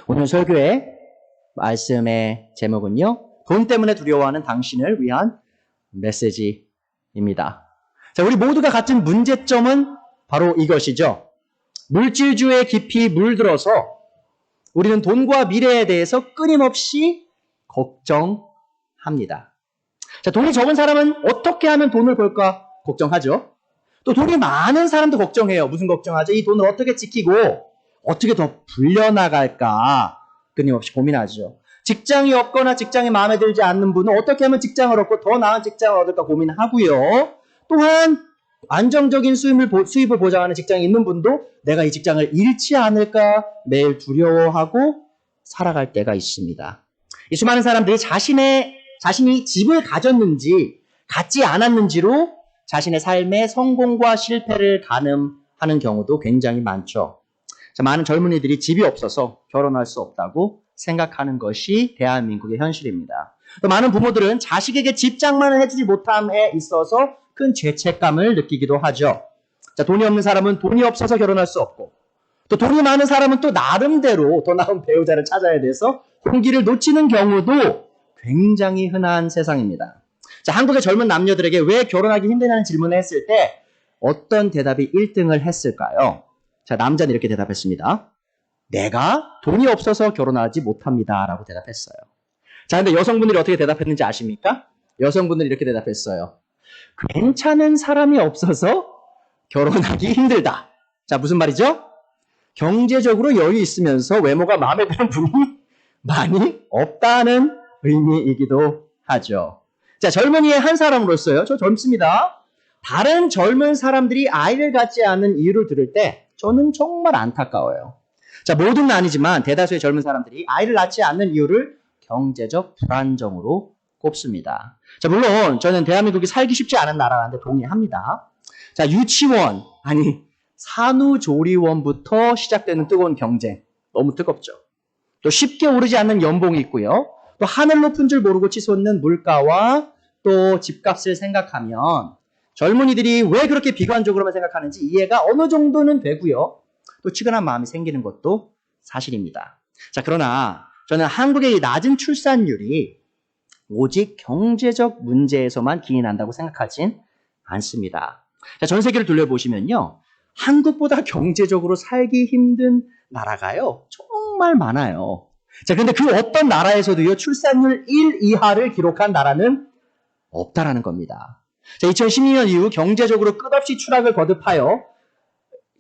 오늘 설교의 말씀의 제목은요, 돈 때문에 두려워하는 당신을 위한 메시지입니다. 자, 우리 모두가 같은 문제점은 바로 이것이죠. 물질주의에 깊이 물들어서 우리는 돈과 미래에 대해서 끊임없이 걱정합니다. 자, 돈이 적은 사람은 어떻게 하면 돈을 벌까 걱정하죠. 또 돈이 많은 사람도 걱정해요. 무슨 걱정하죠? 이 돈을 어떻게 지키고 어떻게 더 불려나갈까 끊임없이 고민하죠. 직장이 없거나 직장이 마음에 들지 않는 분은 어떻게 하면 직장을 얻고 더 나은 직장을 얻을까 고민하고요. 또한 안정적인 수입을 보장하는 직장이 있는 분도 내가 이 직장을 잃지 않을까 매일 두려워하고 살아갈 때가 있습니다. 이 수많은 사람들이 자신이 집을 가졌는지 갖지 않았는지로 자신의 삶의 성공과 실패를 가늠하는 경우도 굉장히 많죠. 자, 많은 젊은이들이 집이 없어서 결혼할 수 없다고 생각하는 것이 대한민국의 현실입니다. 또 많은 부모들은 자식에게 집 장만을 해주지 못함에 있어서 큰 죄책감을 느끼기도 하죠. 자, 돈이 없는 사람은 돈이 없어서 결혼할 수 없고, 또 돈이 많은 사람은 또 나름대로 더 나은 배우자를 찾아야 돼서 홍기를 놓치는 경우도 굉장히 흔한 세상입니다. 자, 한국의 젊은 남녀들에게 왜 결혼하기 힘드냐는 질문을 했을 때 어떤 대답이 1등을 했을까요? 자, 남자는 이렇게 대답했습니다. 내가 돈이 없어서 결혼하지 못합니다 라고 대답했어요. 자, 근데 여성분들이 어떻게 대답했는지 아십니까? 여성분들이 이렇게 대답했어요. 괜찮은 사람이 없어서 결혼하기 힘들다. 자, 무슨 말이죠? 경제적으로 여유 있으면서 외모가 마음에 드는 분이 많이 없다는 의미이기도 하죠. 자, 젊은이의 한 사람으로서요. 저 젊습니다. 다른 젊은 사람들이 아이를 갖지 않는 이유를 들을 때 저는 정말 안타까워요. 자, 모두는 아니지만 대다수의 젊은 사람들이 아이를 낳지 않는 이유를 경제적 불안정으로 꼽습니다. 자, 물론 저는 대한민국이 살기 쉽지 않은 나라라는데 동의합니다. 자, 유치원, 산후조리원부터 시작되는 뜨거운 경쟁. 너무 뜨겁죠. 또 쉽게 오르지 않는 연봉이 있고요. 또 하늘 높은 줄 모르고 치솟는 물가와 또 집값을 생각하면 젊은이들이 왜 그렇게 비관적으로만 생각하는지 이해가 어느 정도는 되고요. 또 측은한 마음이 생기는 것도 사실입니다. 자, 그러나 저는 한국의 이 낮은 출산율이 오직 경제적 문제에서만 기인한다고 생각하진 않습니다. 자, 전 세계를 둘러보시면요. 한국보다 경제적으로 살기 힘든 나라가요. 정말 많아요. 자, 그런데 그 어떤 나라에서도요. 출산율 1 이하를 기록한 나라는 없다라는 겁니다. 자, 2012년 이후 경제적으로 끝없이 추락을 거듭하여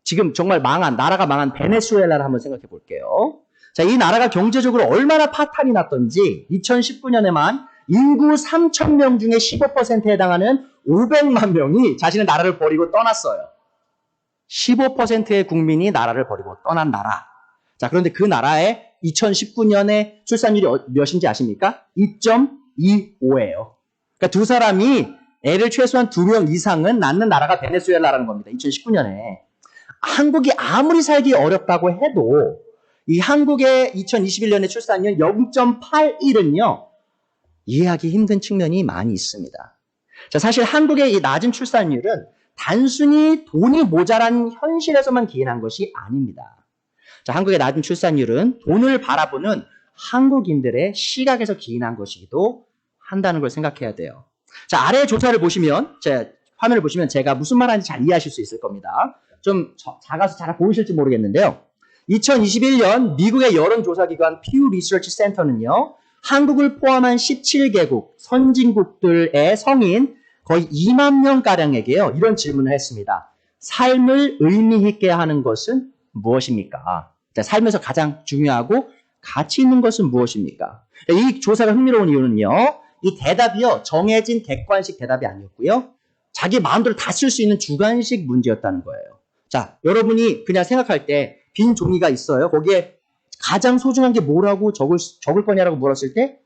지금 정말 나라가 망한 베네수엘라를 한번 생각해 볼게요. 자, 이 나라가 경제적으로 얼마나 파탄이 났던지 2019년에만 인구 3,000명 중에 15%에 해당하는 500만 명이 자신의 나라를 버리고 떠났어요. 15%의 국민이 나라를 버리고 떠난 나라. 자, 그런데 그 나라의 2019년에 출산율이 몇인지 아십니까? 2.25예요. 그러니까 두 사람이 애를 최소한 2명 이상은 낳는 나라가 베네수엘라라는 겁니다. 2019년에. 한국이 아무리 살기 어렵다고 해도 이 한국의 2021년의 출산율 0.81은요. 이해하기 힘든 측면이 많이 있습니다. 자, 사실 한국의 이 낮은 출산율은 단순히 돈이 모자란 현실에서만 기인한 것이 아닙니다. 자, 한국의 낮은 출산율은 돈을 바라보는 한국인들의 시각에서 기인한 것이기도 한다는 걸 생각해야 돼요. 자, 아래 조사를 보시면, 화면을 보시면 제가 무슨 말하는지 잘 이해하실 수 있을 겁니다. 좀 작아서 잘 보이실지 모르겠는데요. 2021년 미국의 여론조사기관 퓨 리서치 센터는요. 한국을 포함한 17개국 선진국들의 성인 거의 2만 명가량에게요. 이런 질문을 했습니다. 삶을 의미 있게 하는 것은 무엇입니까? 자, 삶에서 가장 중요하고 가치 있는 것은 무엇입니까? 이 조사가 흥미로운 이유는요. 이 대답이요. 정해진 객관식 대답이 아니었고요. 자기 마음대로 다 쓸 수 있는 주관식 문제였다는 거예요. 자, 여러분이 그냥 생각할 때 빈 종이가 있어요. 거기에 가장 소중한 게 뭐라고 적을 거냐라고 물었을 때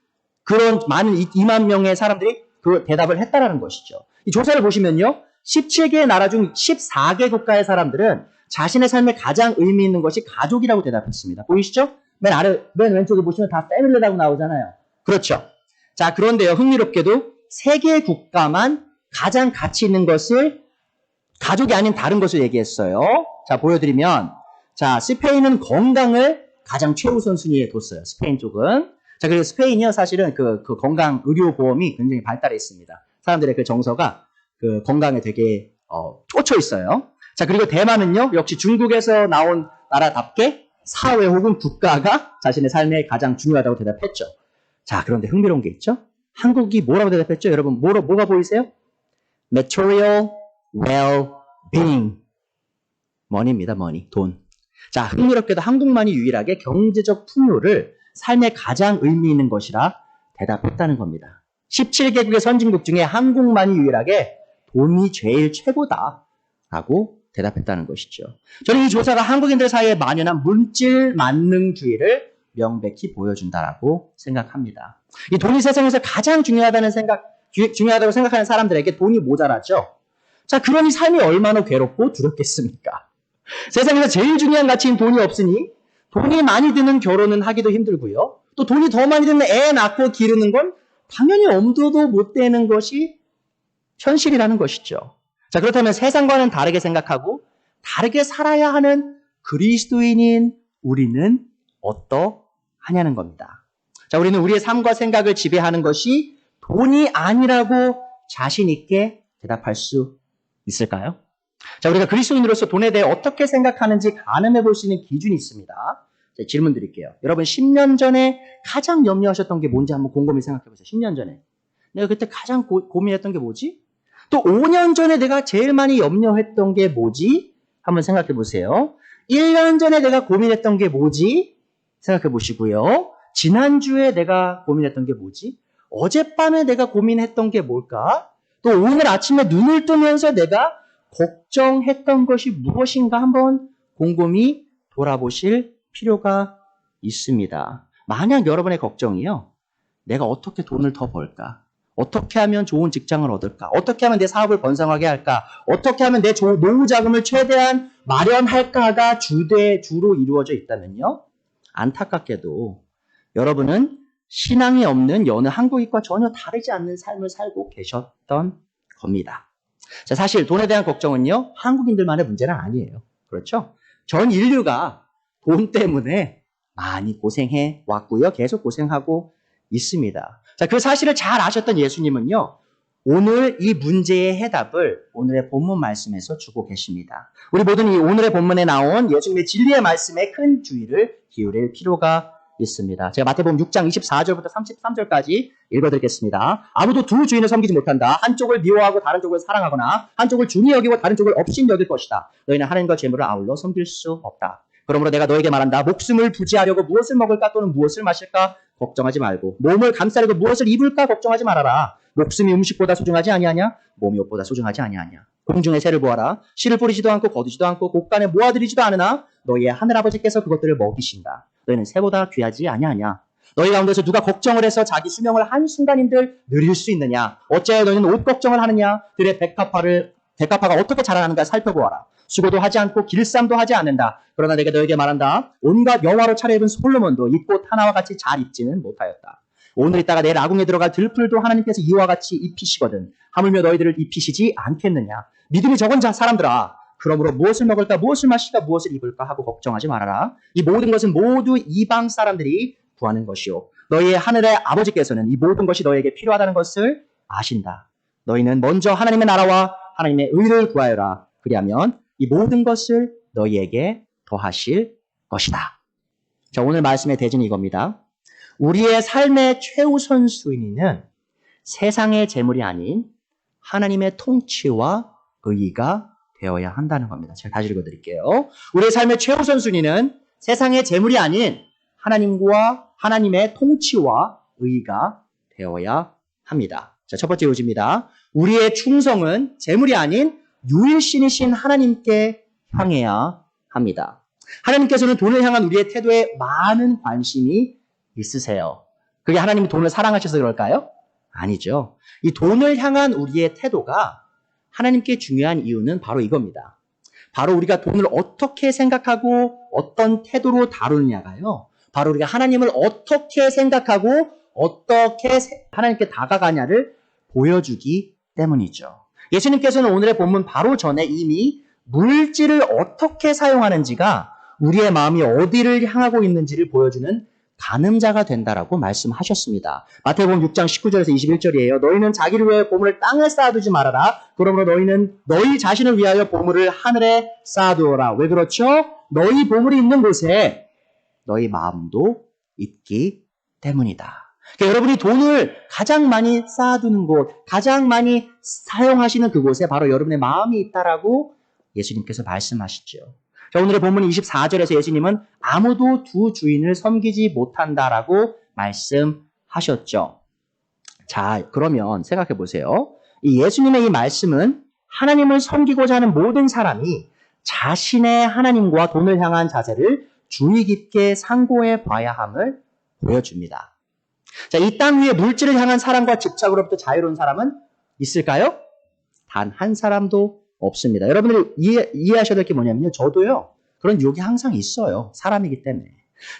그런 많은 2만 명의 사람들이 그 대답을 했다라는 것이죠. 이 조사를 보시면요. 17개의 나라 중 14개 국가의 사람들은 자신의 삶에 가장 의미 있는 것이 가족이라고 대답했습니다. 보이시죠? 맨 왼쪽에 보시면 다 패밀리라고 나오잖아요. 그렇죠. 자, 그런데요. 흥미롭게도 3개의 국가만 가장 가치 있는 것을 가족이 아닌 다른 것을 얘기했어요. 자, 보여드리면 자, 스페인은 건강을 가장 최우선 순위에 뒀어요. 스페인 쪽은. 자, 그리고 스페인이요, 사실은 그 건강 의료 보험이 굉장히 발달해 있습니다. 사람들의 그 정서가 그 건강에 되게 꽂혀 있어요. 자, 그리고 대만은요, 역시 중국에서 나온 나라답게 사회 혹은 국가가 자신의 삶에 가장 중요하다고 대답했죠. 자, 그런데 흥미로운 게 있죠? 한국이 뭐라고 대답했죠? 여러분, 뭐가 보이세요? Material well-being. money입니다, money. 돈. 자, 흥미롭게도 한국만이 유일하게 경제적 풍요를 삶에 가장 의미 있는 것이라 대답했다는 겁니다. 17개국의 선진국 중에 한국만이 유일하게 돈이 제일 최고다라고 대답했다는 것이죠. 저는 이 조사가 한국인들 사이에 만연한 물질 만능주의를 명백히 보여준다라고 생각합니다. 이 돈이 세상에서 가장 중요하다고 생각하는 사람들에게 돈이 모자라죠. 자, 그러니 삶이 얼마나 괴롭고 두렵겠습니까? 세상에서 제일 중요한 가치인 돈이 없으니 돈이 많이 드는 결혼은 하기도 힘들고요. 또 돈이 더 많이 드는 애 낳고 기르는 건 당연히 엄두도 못 대는 것이 현실이라는 것이죠. 자, 그렇다면 세상과는 다르게 생각하고 다르게 살아야 하는 그리스도인인 우리는 어떠하냐는 겁니다. 자, 우리는 우리의 삶과 생각을 지배하는 것이 돈이 아니라고 자신 있게 대답할 수 있을까요? 자, 우리가 그리스도인으로서 돈에 대해 어떻게 생각하는지 가늠해 볼 수 있는 기준이 있습니다. 자, 질문 드릴게요. 여러분, 10년 전에 가장 염려하셨던 게 뭔지 한번 곰곰이 생각해 보세요. 10년 전에. 내가 그때 가장 고민했던 게 뭐지? 또 5년 전에 내가 제일 많이 염려했던 게 뭐지? 한번 생각해 보세요. 1년 전에 내가 고민했던 게 뭐지? 생각해 보시고요. 지난주에 내가 고민했던 게 뭐지? 어젯밤에 내가 고민했던 게 뭘까? 또 오늘 아침에 눈을 뜨면서 내가 걱정했던 것이 무엇인가 한번 곰곰이 돌아보실 필요가 있습니다. 만약 여러분의 걱정이요, 내가 어떻게 돈을 더 벌까? 어떻게 하면 좋은 직장을 얻을까? 어떻게 하면 내 사업을 번성하게 할까? 어떻게 하면 내 노후 자금을 최대한 마련할까가 주로 이루어져 있다면요, 안타깝게도 여러분은 신앙이 없는 여느 한국인과 전혀 다르지 않는 삶을 살고 계셨던 겁니다. 자, 사실 돈에 대한 걱정은요, 한국인들만의 문제는 아니에요. 그렇죠? 전 인류가 돈 때문에 많이 고생해 왔고요. 계속 고생하고 있습니다. 자, 그 사실을 잘 아셨던 예수님은요, 오늘 이 문제의 해답을 오늘의 본문 말씀에서 주고 계십니다. 우리 모두는 이 오늘의 본문에 나온 예수님의 진리의 말씀에 큰 주의를 기울일 필요가 있습니다. 제가 마태복음 6장 24절부터 33절까지 읽어드리겠습니다. 아무도 두 주인을 섬기지 못한다. 한쪽을 미워하고 다른 쪽을 사랑하거나 한쪽을 중히 여기고 다른 쪽을 업신 여길 것이다. 너희는 하나님과 재물을 아울러 섬길 수 없다. 그러므로 내가 너에게 말한다. 목숨을 부지하려고 무엇을 먹을까 또는 무엇을 마실까 걱정하지 말고, 몸을 감싸려고 무엇을 입을까 걱정하지 말아라. 목숨이 음식보다 소중하지 아니하냐? 몸이 옷보다 소중하지 아니하냐? 공중의 새를 보아라. 씨를 뿌리지도 않고 거두지도 않고 곡간에 모아들이지도 않으나 너희의 하늘아버지께서 그것들을 먹이신다. 너희는 새보다 귀하지 아니하냐? 너희 가운데서 누가 걱정을 해서 자기 수명을 한순간인들 늘릴 수 있느냐? 어찌하여 너희는 옷 걱정을 하느냐? 들의 백합화가 어떻게 자라나는가 살펴보아라. 수고도 하지 않고 길쌈도 하지 않는다. 그러나 내가 너에게 말한다. 온갖 여화로 차려입은 솔로몬도 이 꽃 하나와 같이 잘 입지는 못하였다. 오늘 있다가 내일 아궁에 들어갈 들풀도 하나님께서 이와 같이 입히시거든. 하물며 너희들을 입히시지 않겠느냐? 믿음이 적은 사람들아, 그러므로 무엇을 먹을까, 무엇을 마실까, 무엇을 입을까 하고 걱정하지 말아라. 이 모든 것은 모두 이방 사람들이 구하는 것이요, 너희의 하늘의 아버지께서는 이 모든 것이 너희에게 필요하다는 것을 아신다. 너희는 먼저 하나님의 나라와 하나님의 의를 구하여라. 그리하면 이 모든 것을 너희에게 더하실 것이다. 자, 오늘 말씀의 대진이 이겁니다. 우리의 삶의 최우선순위는 세상의 재물이 아닌 하나님의 통치와 의가 되어야 한다는 겁니다. 제가 다시 읽어드릴게요. 우리의 삶의 최우선순위는 세상의 재물이 아닌 하나님과 하나님의 통치와 의가 되어야 합니다. 자, 첫 번째 요지입니다. 우리의 충성은 재물이 아닌 유일신이신 하나님께 향해야 합니다. 하나님께서는 돈을 향한 우리의 태도에 많은 관심이 있으세요. 그게 하나님이 돈을 사랑하셔서 그럴까요? 아니죠. 이 돈을 향한 우리의 태도가 하나님께 중요한 이유는 바로 이겁니다. 바로 우리가 돈을 어떻게 생각하고 어떤 태도로 다루느냐가요, 바로 우리가 하나님을 어떻게 생각하고 어떻게 하나님께 다가가냐를 보여주기 때문이죠. 예수님께서는 오늘의 본문 바로 전에 이미 물질을 어떻게 사용하는지가 우리의 마음이 어디를 향하고 있는지를 보여주는 가늠자가 된다라고 말씀하셨습니다. 마태복음 6장 19절에서 21절이에요. 너희는 자기를 위하여 보물을 땅에 쌓아두지 말아라. 그러므로 너희는 너희 자신을 위하여 보물을 하늘에 쌓아두어라. 왜 그렇죠? 너희 보물이 있는 곳에 너희 마음도 있기 때문이다. 그러니까 여러분이 돈을 가장 많이 쌓아두는 곳, 가장 많이 사용하시는 그곳에 바로 여러분의 마음이 있다라고 예수님께서 말씀하시죠. 자, 오늘의 본문 24절에서 예수님은 아무도 두 주인을 섬기지 못한다라고 말씀하셨죠. 자, 그러면 생각해 보세요. 이 예수님의 이 말씀은 하나님을 섬기고자 하는 모든 사람이 자신의 하나님과 돈을 향한 자세를 주의 깊게 상고해 봐야 함을 보여줍니다. 자, 이 땅 위에 물질을 향한 사랑과 집착으로부터 자유로운 사람은 있을까요? 단 한 사람도 없습니다. 여러분들 이해하셔야 될 게 뭐냐면요. 저도요. 그런 유혹이 항상 있어요. 사람이기 때문에.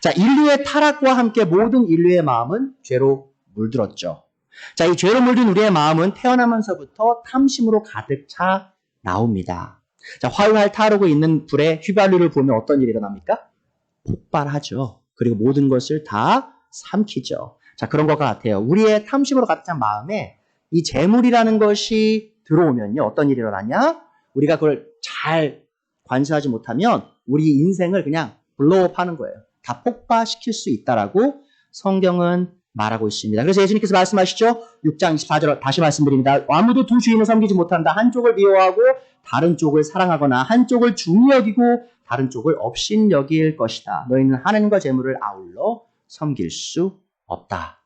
자, 인류의 타락과 함께 모든 인류의 마음은 죄로 물들었죠. 자, 이 죄로 물든 우리의 마음은 태어나면서부터 탐심으로 가득 차 나옵니다. 자, 활활 타오르고 있는 불에 휘발유를 부으면 어떤 일이 일어납니까? 폭발하죠. 그리고 모든 것을 다 삼키죠. 자, 그런 것 같아요. 우리의 탐심으로 가득 찬 마음에 이 재물이라는 것이 들어오면요. 어떤 일이 일어나냐? 우리가 그걸 잘 관수하지 못하면 우리 인생을 그냥 블로우업 하는 거예요. 다 폭발시킬 수 있다라고 성경은 말하고 있습니다. 그래서 예수님께서 말씀하시죠. 6장 24절 다시 말씀드립니다. 아무도 두 주인을 섬기지 못한다. 한쪽을 미워하고 다른 쪽을 사랑하거나 한쪽을 중히 여기고 다른 쪽을 업신 여길 것이다. 너희는 하나님과 재물을 아울러 섬길 수 없다.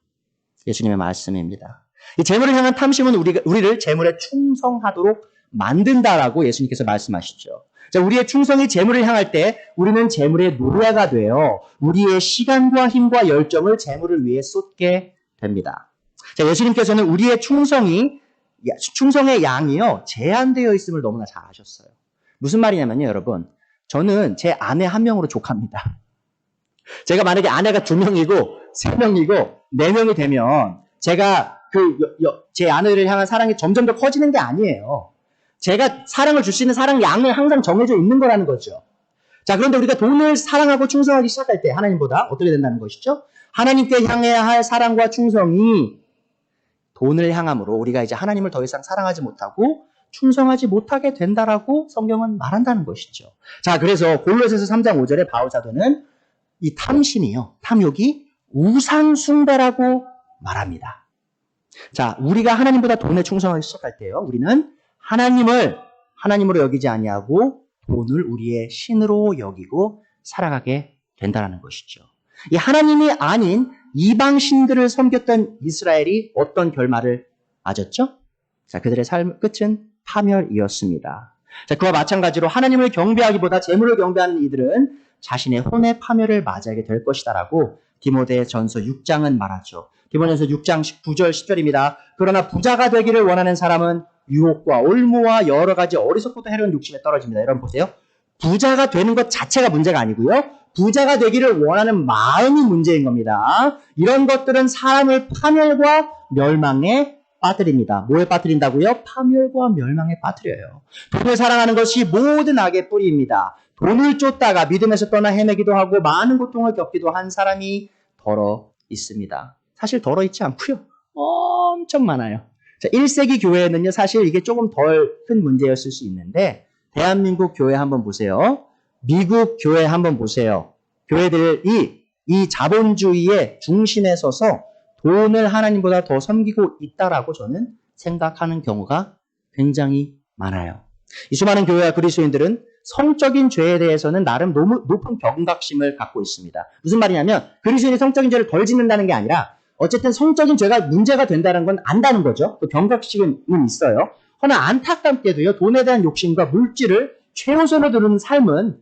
예수님의 말씀입니다. 이 재물을 향한 탐심은 우리를 재물에 충성하도록 만든다라고 예수님께서 말씀하시죠. 자, 우리의 충성이 재물을 향할 때 우리는 재물의 노예가 되어 우리의 시간과 힘과 열정을 재물을 위해 쏟게 됩니다. 자, 예수님께서는 우리의 충성의 양이요 제한되어 있음을 너무나 잘 아셨어요. 무슨 말이냐면요, 여러분. 저는 제 아내 한 명으로 족합니다. 제가 만약에 아내가 2명이고 3명이고 4명이 되면 제가 제 아내를 향한 사랑이 점점 더 커지는 게 아니에요. 제가 사랑을 줄 수 있는 사랑 양은 항상 정해져 있는 거라는 거죠. 자, 그런데 우리가 돈을 사랑하고 충성하기 시작할 때 하나님보다 어떻게 된다는 것이죠? 하나님께 향해야 할 사랑과 충성이 돈을 향함으로 우리가 이제 하나님을 더 이상 사랑하지 못하고 충성하지 못하게 된다라고 성경은 말한다는 것이죠. 자, 그래서 골로새서 3장 5절에 바울 사도는 이 탐심이요, 탐욕이 우상 숭배라고 말합니다. 자, 우리가 하나님보다 돈에 충성하기 시작할 때요, 우리는 하나님으로 여기지 아니하고 돈을 우리의 신으로 여기고 살아가게 된다는 것이죠. 이 하나님이 아닌 이방 신들을 섬겼던 이스라엘이 어떤 결말을 맞았죠? 자, 그들의 삶 끝은 파멸이었습니다. 자, 그와 마찬가지로 하나님을 경배하기보다 재물을 경배하는 이들은 자신의 혼의 파멸을 맞이하게 될 것이다라고 디모데전서 6장은 말하죠. 디모데전서 6장 9절 10절입니다. 그러나 부자가 되기를 원하는 사람은 유혹과 올무와 여러 가지 어리석고도 해로운 욕심에 떨어집니다. 여러분 보세요. 부자가 되는 것 자체가 문제가 아니고요. 부자가 되기를 원하는 마음이 문제인 겁니다. 이런 것들은 사람을 파멸과 멸망에 빠뜨립니다. 뭐에 빠뜨린다고요? 파멸과 멸망에 빠뜨려요. 돈을 사랑하는 것이 모든 악의 뿌리입니다. 돈을 쫓다가 믿음에서 떠나 헤매기도 하고 많은 고통을 겪기도 한 사람이 덜어 있습니다. 사실 덜어 있지 않고요. 엄청 많아요. 자, 1세기 교회는요, 사실 이게 조금 덜 큰 문제였을 수 있는데, 대한민국 교회 한번 보세요. 미국 교회 한번 보세요. 교회들이 이 자본주의의 중심에 서서 돈을 하나님보다 더 섬기고 있다라고 저는 생각하는 경우가 굉장히 많아요. 이 수많은 교회와 그리스도인들은 성적인 죄에 대해서는 나름 너무 높은 경각심을 갖고 있습니다. 무슨 말이냐면 그리스도인이 성적인 죄를 덜 짓는다는 게 아니라 어쨌든 성적인 죄가 문제가 된다는 건 안다는 거죠. 또 경각심은 있어요. 허나 안타깝게도요, 돈에 대한 욕심과 물질을 최우선으로 두는 삶은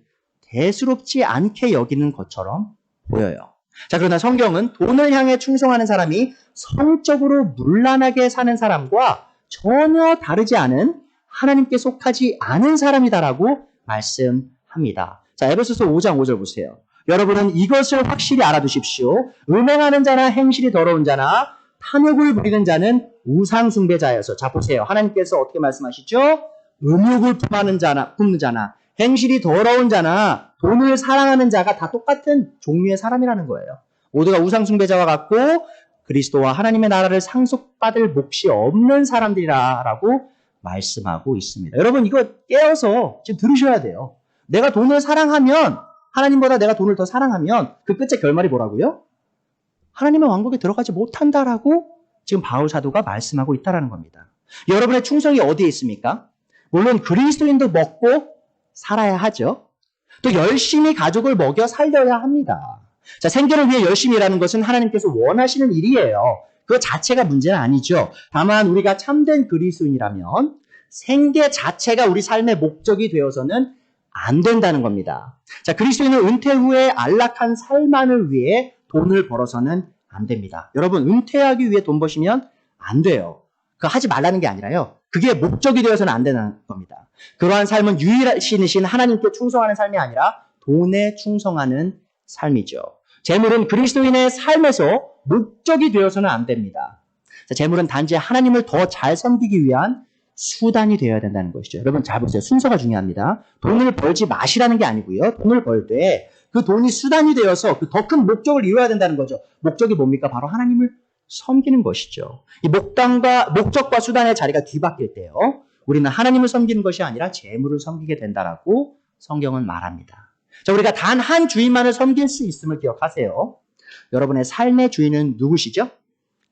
대수롭지 않게 여기는 것처럼 보여요. 자, 그러나 성경은 돈을 향해 충성하는 사람이 성적으로 문란하게 사는 사람과 전혀 다르지 않은 하나님께 속하지 않은 사람이다라고 말씀합니다. 자, 에베소서 5장 5절 보세요. 여러분은 이것을 확실히 알아두십시오. 음행하는 자나 행실이 더러운 자나 탐욕을 부리는 자는 우상 숭배자여서. 자, 보세요. 하나님께서 어떻게 말씀하시죠? 음욕을 품는 자나 행실이 더러운 자나 돈을 사랑하는 자가 다 똑같은 종류의 사람이라는 거예요. 모두가 우상숭배자와 같고 그리스도와 하나님의 나라를 상속받을 몫이 없는 사람들이라고 말씀하고 있습니다. 여러분 이거 깨어서 지금 들으셔야 돼요. 내가 돈을 사랑하면 하나님보다 내가 돈을 더 사랑하면 그 끝의 결말이 뭐라고요? 하나님의 왕국에 들어가지 못한다라고 지금 바울 사도가 말씀하고 있다는 겁니다. 여러분의 충성이 어디에 있습니까? 물론 그리스도인도 먹고 살아야 하죠. 또 열심히 가족을 먹여 살려야 합니다. 자, 생계를 위해 열심히 일하는 것은 하나님께서 원하시는 일이에요. 그 자체가 문제는 아니죠. 다만 우리가 참된 그리스도인이라면 생계 자체가 우리 삶의 목적이 되어서는 안 된다는 겁니다. 자, 그리스도인은 은퇴 후에 안락한 삶만을 위해 돈을 벌어서는 안 됩니다. 여러분, 은퇴하기 위해 돈 버시면 안 돼요. 그거 하지 말라는 게 아니라요. 그게 목적이 되어서는 안 되는 겁니다. 그러한 삶은 유일하신 하나님께 충성하는 삶이 아니라 돈에 충성하는 삶이죠. 재물은 그리스도인의 삶에서 목적이 되어서는 안 됩니다. 자, 재물은 단지 하나님을 더 잘 섬기기 위한 수단이 되어야 된다는 것이죠. 여러분 잘 보세요. 순서가 중요합니다. 돈을 벌지 마시라는 게 아니고요. 돈을 벌 때 그 돈이 수단이 되어서 그 더 큰 목적을 이루어야 된다는 거죠. 목적이 뭡니까? 바로 하나님을 섬기는 것이죠. 이 목적과 수단의 자리가 뒤바뀔 때요. 우리는 하나님을 섬기는 것이 아니라 재물을 섬기게 된다라고 성경은 말합니다. 자, 우리가 단 한 주인만을 섬길 수 있음을 기억하세요. 여러분의 삶의 주인은 누구시죠?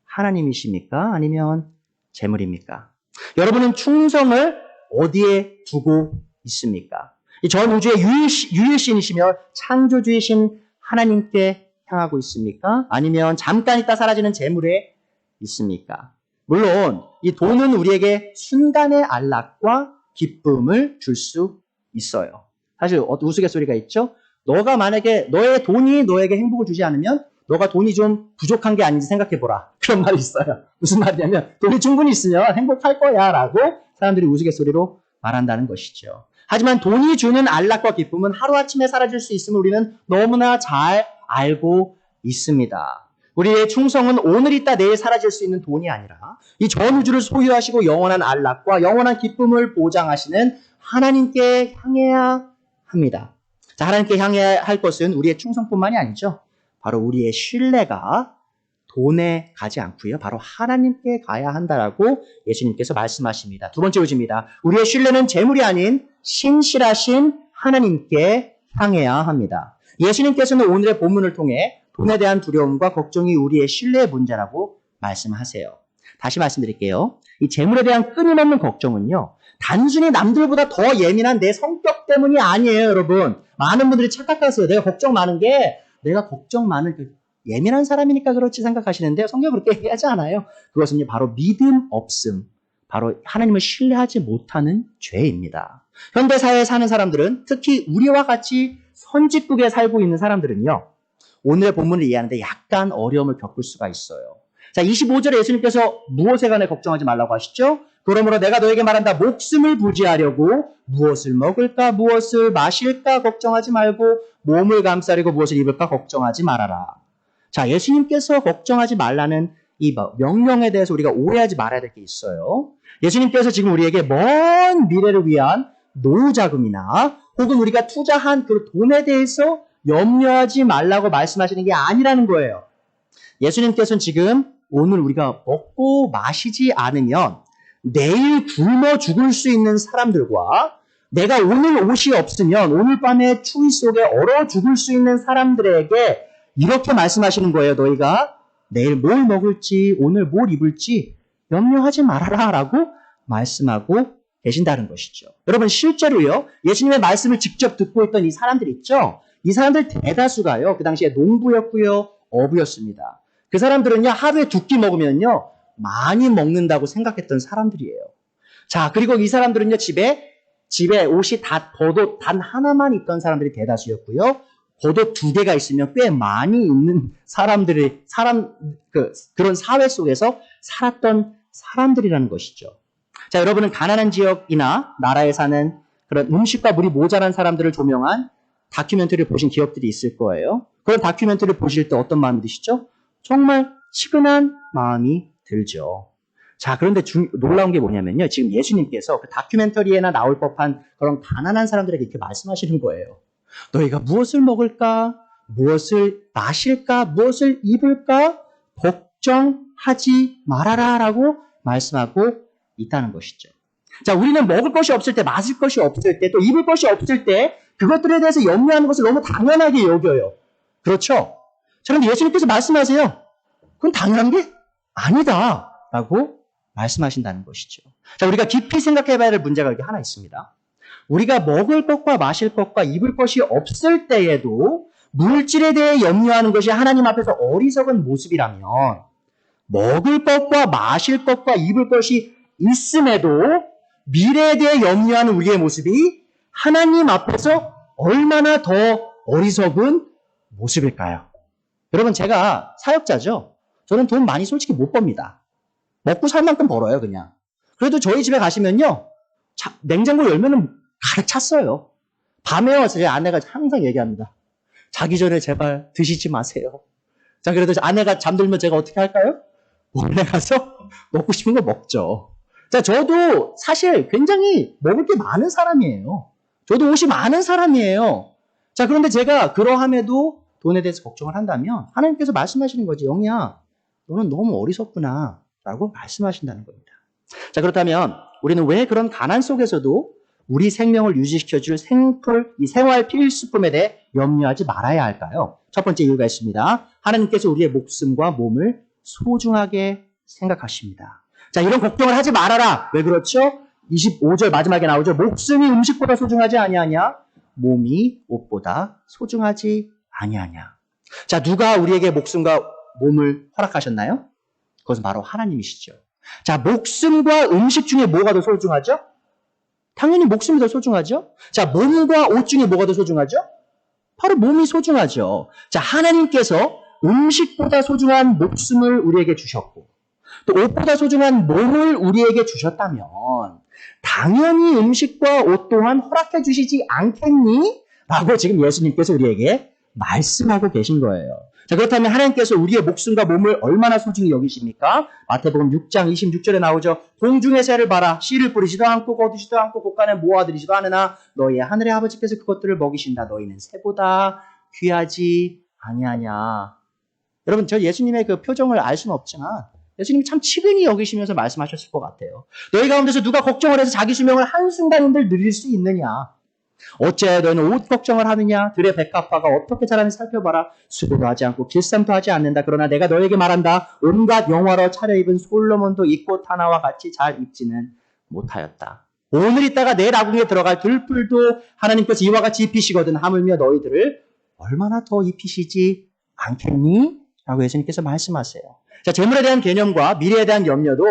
하나님이십니까? 아니면 재물입니까? 여러분은 충성을 어디에 두고 있습니까? 이 전 우주의 유일신이시며 창조주이신 하나님께 향하고 있습니까? 아니면 잠깐 있다 사라지는 재물에 있습니까? 물론 이 돈은 우리에게 순간의 안락과 기쁨을 줄 수 있어요. 사실 우스갯소리가 있죠? 너가 만약에 너의 돈이 너에게 행복을 주지 않으면 너가 돈이 좀 부족한 게 아닌지 생각해보라. 그런 말이 있어요. 무슨 말이냐면 돈이 충분히 있으면 행복할 거야 라고 사람들이 우스갯소리로 말한다는 것이죠. 하지만 돈이 주는 안락과 기쁨은 하루아침에 사라질 수 있음을 우리는 너무나 잘 알고 있습니다. 우리의 충성은 오늘 있다 내일 사라질 수 있는 돈이 아니라 이 전 우주를 소유하시고 영원한 안락과 영원한 기쁨을 보장하시는 하나님께 향해야 합니다. 자, 하나님께 향해야 할 것은 우리의 충성뿐만이 아니죠. 바로 우리의 신뢰가 돈에 가지 않고요. 바로 하나님께 가야 한다라고 예수님께서 말씀하십니다. 두 번째 요지입니다. 우리의 신뢰는 재물이 아닌 신실하신 하나님께 향해야 합니다. 예수님께서는 오늘의 본문을 통해 돈에 대한 두려움과 걱정이 우리의 신뢰의 문제라고 말씀하세요. 다시 말씀드릴게요. 이 재물에 대한 끊임없는 걱정은요. 단순히 남들보다 더 예민한 내 성격 때문이 아니에요, 여러분. 많은 분들이 착각하세요. 내가 걱정 많은 게 내가 걱정 많은 예민한 사람이니까 그렇지 생각하시는데 성경은 그렇게 얘기하지 않아요. 그것은 바로 믿음 없음, 바로 하나님을 신뢰하지 못하는 죄입니다. 현대사회에 사는 사람들은 특히 우리와 같이 선짓국에 살고 있는 사람들은요. 오늘의 본문을 이해하는데 약간 어려움을 겪을 수가 있어요. 자, 25절에 예수님께서 무엇에 관해 걱정하지 말라고 하시죠? 그러므로 내가 너에게 말한다. 목숨을 부지하려고 무엇을 먹을까 무엇을 마실까 걱정하지 말고 몸을 감싸려고 무엇을 입을까 걱정하지 말아라. 자, 예수님께서 걱정하지 말라는 이 명령에 대해서 우리가 오해하지 말아야 될 게 있어요. 예수님께서 지금 우리에게 먼 미래를 위한 노후자금이나 혹은 우리가 투자한 그 돈에 대해서 염려하지 말라고 말씀하시는 게 아니라는 거예요. 예수님께서는 지금 오늘 우리가 먹고 마시지 않으면 내일 굶어 죽을 수 있는 사람들과 내가 오늘 옷이 없으면 오늘 밤에 추위 속에 얼어 죽을 수 있는 사람들에게 이렇게 말씀하시는 거예요. 너희가 내일 뭘 먹을지 오늘 뭘 입을지 염려하지 말아라 라고 말씀하고 계신다는 것이죠. 여러분 실제로요. 예수님의 말씀을 직접 듣고 있던 이 사람들 있죠. 이 사람들 대다수가요. 그 당시에 농부였고요. 어부였습니다. 그 사람들은요. 하루에 2끼 먹으면요. 많이 먹는다고 생각했던 사람들이에요. 자, 그리고 이 사람들은요. 집에 옷이 겉옷 단 하나만 있던 사람들이 대다수였고요. 겉옷 2개가 있으면 꽤 많이 있는 그런 사회 속에서 살았던 사람들이라는 것이죠. 자, 여러분은 가난한 지역이나 나라에 사는 그런 음식과 물이 모자란 사람들을 조명한 다큐멘터리를 보신 기억들이 있을 거예요. 그런 다큐멘터리를 보실 때 어떤 마음이 드시죠? 정말 치근한 마음이 들죠. 자, 그런데 놀라운 게 뭐냐면요. 지금 예수님께서 그 다큐멘터리에나 나올 법한 그런 가난한 사람들에게 이렇게 말씀하시는 거예요. 너희가 무엇을 먹을까? 무엇을 마실까? 무엇을 입을까? 걱정하지 말아라 라고 말씀하고 있다는 것이죠. 자, 우리는 먹을 것이 없을 때, 마실 것이 없을 때, 또 입을 것이 없을 때 그것들에 대해서 염려하는 것을 너무 당연하게 여겨요. 그렇죠? 자, 그런데 예수님께서 말씀하세요. 그건 당연한 게 아니다 라고 말씀하신다는 것이죠. 자, 우리가 깊이 생각해 봐야 될 문제가 여기 하나 있습니다. 우리가 먹을 것과 마실 것과 입을 것이 없을 때에도 물질에 대해 염려하는 것이 하나님 앞에서 어리석은 모습이라면 먹을 것과 마실 것과 입을 것이 있음에도 미래에 대해 염려하는 우리의 모습이 하나님 앞에서 얼마나 더 어리석은 모습일까요? 여러분, 제가 사역자죠. 저는 돈 많이 솔직히 못 법니다. 먹고 살 만큼 벌어요, 그냥. 그래도 저희 집에 가시면요. 냉장고 열면은 가득 찼어요. 밤에요. 제 아내가 항상 얘기합니다. 자기 전에 제발 드시지 마세요. 자, 그래도 아내가 잠들면 제가 어떻게 할까요? 몰래 가서 먹고 싶은 거 먹죠. 자, 저도 사실 굉장히 먹을 게 많은 사람이에요. 저도 옷이 많은 사람이에요. 자, 그런데 제가 그러함에도 돈에 대해서 걱정을 한다면 하나님께서 말씀하시는 거지. 영희야, 너는 너무 어리석구나 라고 말씀하신다는 겁니다. 자, 그렇다면 우리는 왜 그런 가난 속에서도 우리 생명을 유지시켜줄 이 생활 필수품에 대해 염려하지 말아야 할까요? 첫 번째 이유가 있습니다. 하나님께서 우리의 목숨과 몸을 소중하게 생각하십니다. 자, 이런 걱정을 하지 말아라. 왜 그렇죠? 25절 마지막에 나오죠. 목숨이 음식보다 소중하지 아니하냐? 몸이 옷보다 소중하지 아니하냐? 자, 누가 우리에게 목숨과 몸을 허락하셨나요? 그것은 바로 하나님이시죠. 자, 목숨과 음식 중에 뭐가 더 소중하죠? 당연히 목숨이 더 소중하죠. 자, 몸과 옷 중에 뭐가 더 소중하죠? 바로 몸이 소중하죠. 자, 하나님께서 음식보다 소중한 목숨을 우리에게 주셨고 또 옷보다 소중한 몸을 우리에게 주셨다면 당연히 음식과 옷 또한 허락해 주시지 않겠니? 라고 지금 예수님께서 우리에게 말씀하고 계신 거예요. 자, 그렇다면 하나님께서 우리의 목숨과 몸을 얼마나 소중히 여기십니까? 마태복음 6장 26절에 나오죠. 공중의 새를 봐라. 씨를 뿌리지도 않고 거두지도 않고 곳간에 모아들이지도 않으나 너희의 하늘의 아버지께서 그것들을 먹이신다. 너희는 새보다 귀하지 아니하냐. 여러분, 저 예수님의 그 표정을 알 수는 없지만 예수님이 참 치근히 여기시면서 말씀하셨을 것 같아요. 너희 가운데서 누가 걱정을 해서 자기 수명을 한순간인들 누릴 수 있느냐? 어째 너희는 옷 걱정을 하느냐? 들의 백합화가 어떻게 자라는지 살펴봐라. 수고도 하지 않고 길쌈도 하지 않는다. 그러나 내가 너에게 말한다. 온갖 영화로 차려입은 솔로몬도 이 꽃 하나와 같이 잘 입지는 못하였다. 오늘 있다가 내일 아궁이에 들어갈 들풀도 하나님께서 이와 같이 입히시거든. 하물며 너희들을 얼마나 더 입히시지 않겠니? 라고 예수님께서 말씀하세요. 자, 재물에 대한 개념과 미래에 대한 염려도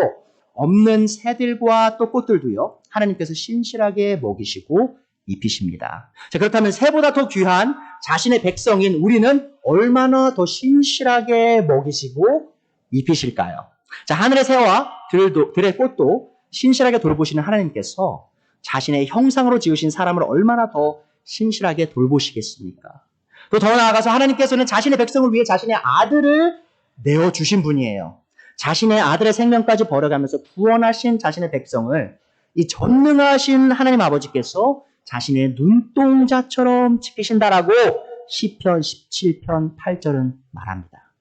없는 새들과 또 꽃들도요. 하나님께서 신실하게 먹이시고 입히십니다. 자, 그렇다면 새보다 더 귀한 자신의 백성인 우리는 얼마나 더 신실하게 먹이시고 입히실까요? 자, 하늘의 새와 들의 꽃도 신실하게 돌보시는 하나님께서 자신의 형상으로 지으신 사람을 얼마나 더 신실하게 돌보시겠습니까? 또 더 나아가서 하나님께서는 자신의 백성을 위해 자신의 아들을 내어주신 분이에요. 자신의 아들의 생명까지 버려가면서 구원하신 자신의 백성을 이 전능하신 하나님 아버지께서 자신의 눈동자처럼 지키신다라고 시편 17편 8절은 말합니다.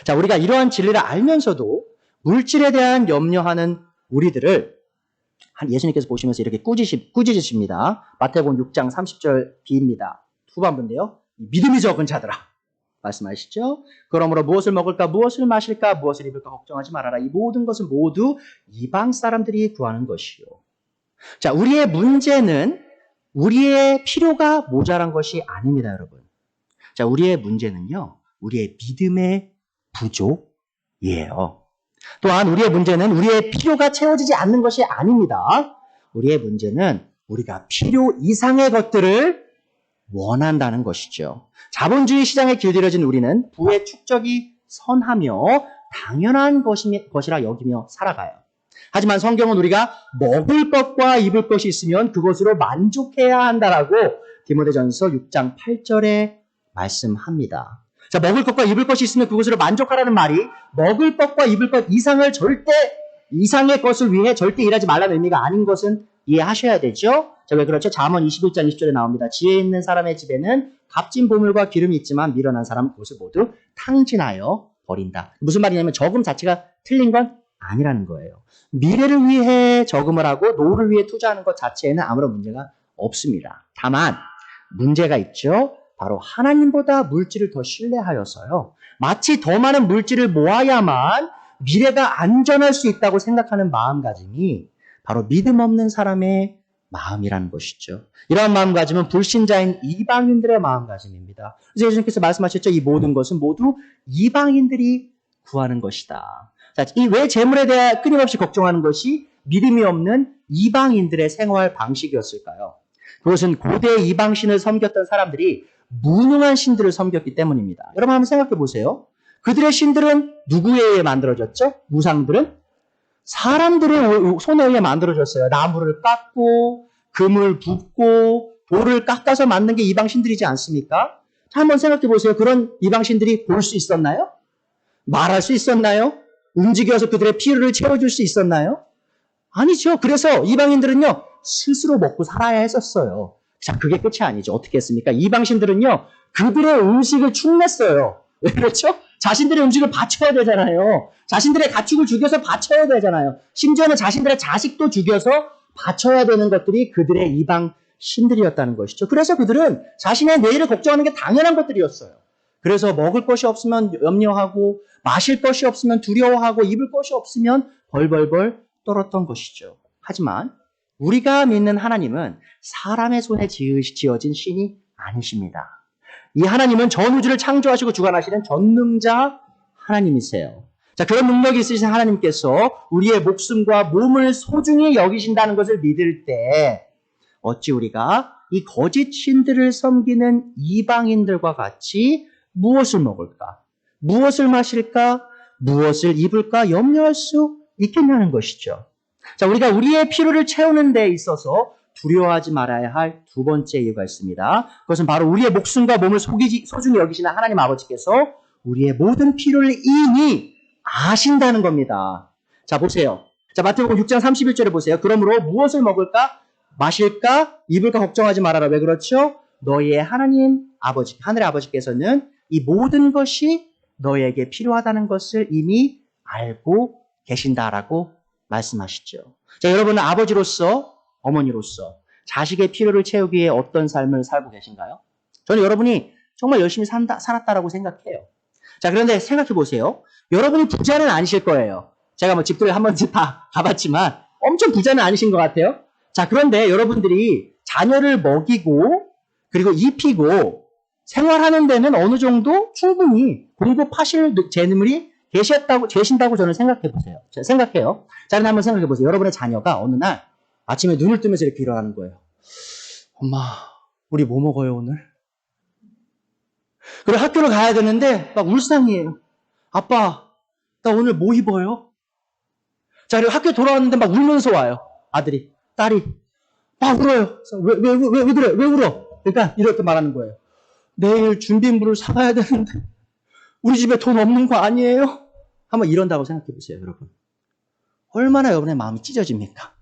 자, 우리가 이러한 진리를 알면서도 물질에 대한 염려하는 우리들을 예수님께서 보시면서 이렇게 꾸짖으십니다. 마태복음 6장 30절 B입니다. 후반부인데요. 믿음이 적은 자들아. 말씀하시죠? 그러므로 무엇을 먹을까, 무엇을 마실까, 무엇을 입을까 걱정하지 말아라. 이 모든 것은 모두 이방 사람들이 구하는 것이요. 자, 우리의 문제는 우리의 필요가 모자란 것이 아닙니다, 여러분. 자, 우리의 문제는요, 우리의 믿음의 부족이에요. 또한 우리의 문제는 우리의 필요가 채워지지 않는 것이 아닙니다. 우리의 문제는 우리가 필요 이상의 것들을 원한다는 것이죠. 자본주의 시장에 길들여진 우리는 부의 축적이 선하며 당연한 것이라 여기며 살아가요. 하지만 성경은 우리가 먹을 것과 입을 것이 있으면 그것으로 만족해야 한다라고 디모데전서 6장 8절에 말씀합니다. 자, 먹을 것과 입을 것이 있으면 그것으로 만족하라는 말이 먹을 것과 입을 것 이상을 절대 이상의 것을 위해 절대 일하지 말라는 의미가 아닌 것은 이해하셔야 되죠. 자, 왜 그렇죠? 잠언 21장 20절에 나옵니다. 지혜 있는 사람의 집에는 값진 보물과 기름이 있지만 미련한 사람은 그것을 모두 탕진하여 버린다. 무슨 말이냐면 저금 자체가 틀린 건 아니라는 거예요. 미래를 위해 저금을 하고 노후를 위해 투자하는 것 자체에는 아무런 문제가 없습니다. 다만 문제가 있죠. 바로 하나님보다 물질을 더 신뢰하여서요. 마치 더 많은 물질을 모아야만 미래가 안전할 수 있다고 생각하는 마음가짐이 바로 믿음 없는 사람의 마음이라는 것이죠. 이러한 마음가짐은 불신자인 이방인들의 마음가짐입니다. 그래서 예수님께서 말씀하셨죠. 이 모든 것은 모두 이방인들이 구하는 것이다. 자, 이 왜 재물에 대해 끊임없이 걱정하는 것이 믿음이 없는 이방인들의 생활 방식이었을까요? 그것은 고대 이방신을 섬겼던 사람들이 무능한 신들을 섬겼기 때문입니다. 여러분 한번 생각해 보세요. 그들의 신들은 누구에 의해 만들어졌죠? 우상들은 사람들의 손에 의해 만들어졌어요. 나무를 깎고 금을 붓고 돌을 깎아서 만든 게 이방신들이지 않습니까? 한번 생각해 보세요. 그런 이방신들이 볼 수 있었나요? 말할 수 있었나요? 움직여서 그들의 필요를 채워줄 수 있었나요? 아니죠. 그래서 이방인들은요, 스스로 먹고 살아야 했었어요. 자, 그게 끝이 아니죠. 어떻게 했습니까? 이방신들은요, 그들의 음식을 축냈어요. 왜 그렇죠? 자신들의 음식을 바쳐야 되잖아요. 자신들의 가축을 죽여서 바쳐야 되잖아요. 심지어는 자신들의 자식도 죽여서 바쳐야 되는 것들이 그들의 이방 신들이었다는 것이죠. 그래서 그들은 자신의 내일을 걱정하는 게 당연한 것들이었어요. 그래서 먹을 것이 없으면 염려하고 마실 것이 없으면 두려워하고 입을 것이 없으면 벌벌벌 떨었던 것이죠. 하지만 우리가 믿는 하나님은 사람의 손에 지어진 신이 아니십니다. 이 하나님은 전 우주를 창조하시고 주관하시는 전능자 하나님이세요. 자, 그런 능력이 있으신 하나님께서 우리의 목숨과 몸을 소중히 여기신다는 것을 믿을 때 어찌 우리가 이 거짓 신들을 섬기는 이방인들과 같이 무엇을 먹을까? 무엇을 마실까? 무엇을 입을까? 염려할 수 있겠냐는 것이죠. 자, 우리가 우리의 필요를 채우는 데 있어서 두려워하지 말아야 할 두 번째 이유가 있습니다. 그것은 바로 우리의 목숨과 몸을 소중히 여기시는 하나님 아버지께서 우리의 모든 필요를 이미 아신다는 겁니다. 자, 보세요. 자, 마태복음 6장 31절에 보세요. 그러므로 무엇을 먹을까? 마실까? 입을까? 걱정하지 말아라. 왜 그렇죠? 너희의 하나님 아버지, 하늘의 아버지께서는 이 모든 것이 너희에게 필요하다는 것을 이미 알고 계신다라고 말씀하시죠. 자, 여러분은 아버지로서, 어머니로서 자식의 필요를 채우기 위해 어떤 삶을 살고 계신가요? 저는 여러분이 정말 열심히 살았다라고 생각해요. 자, 그런데 생각해 보세요. 여러분이 부자는 아니실 거예요. 제가 뭐 집들 한 번씩 다 가봤지만 엄청 부자는 아니신 것 같아요. 자, 그런데 여러분들이 자녀를 먹이고 그리고 입히고 생활하는 데는 어느 정도 충분히 공급하실 재물이 계신다고 저는 생각해 보세요. 생각해요. 자, 그럼 한번 생각해 보세요. 여러분의 자녀가 어느 날 아침에 눈을 뜨면서 이렇게 일어나는 거예요. 엄마, 우리 뭐 먹어요, 오늘? 그리고 학교를 가야 되는데 막 울상이에요. 아빠, 나 오늘 뭐 입어요? 자, 그리고 학교 돌아왔는데 막 울면서 와요. 아들이, 딸이. 막 울어요. 왜 그래? 왜 울어? 그러니까 이렇게 말하는 거예요. 내일 준비물을 사가야 되는데 우리 집에 돈 없는 거 아니에요? 한번 이런다고 생각해 보세요, 여러분. 얼마나 여러분의 마음이 찢어집니까?